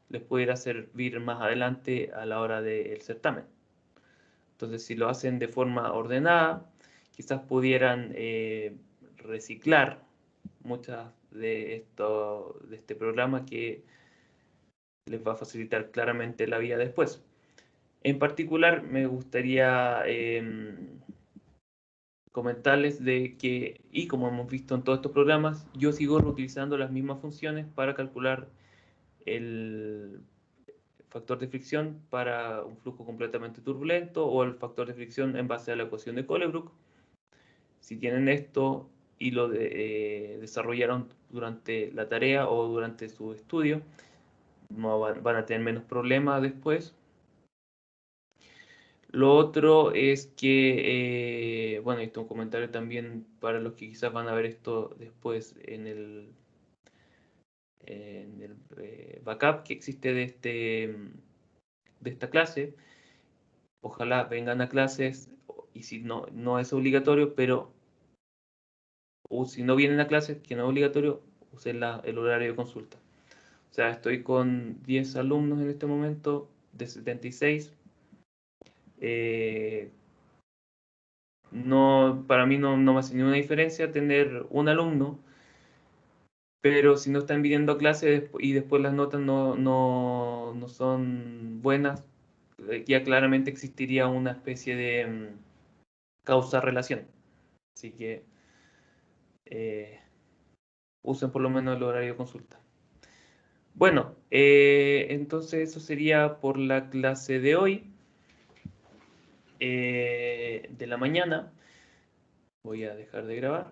S1: les pudiera servir más adelante a la hora del certamen. Entonces, si lo hacen de forma ordenada, quizás pudieran reciclar muchas de este programa que les va a facilitar claramente la vida después. En particular, me gustaría comentarles de que, y como hemos visto en todos estos programas, yo sigo utilizando las mismas funciones para calcular el factor de fricción para un flujo completamente turbulento o el factor de fricción en base a la ecuación de Colebrook. Si tienen esto y lo desarrollaron durante la tarea o durante su estudio, no van a tener menos problemas después. Lo otro es que, bueno, esto es un comentario también para los que quizás van a ver esto después en el backup que existe de esta clase. Ojalá vengan a clases y si no, no es obligatorio, pero o si no vienen a clases, que no es obligatorio, usen el horario de consulta. O sea, estoy con 10 alumnos en este momento de 76. No, para mí no me hace ninguna diferencia tener un alumno, pero si no están viniendo a clase y después las notas no son buenas, ya claramente existiría una especie de causa-relación. Así que usen por lo menos el horario de consulta. Bueno, entonces eso sería por la clase de hoy, de la mañana. Voy a dejar de grabar.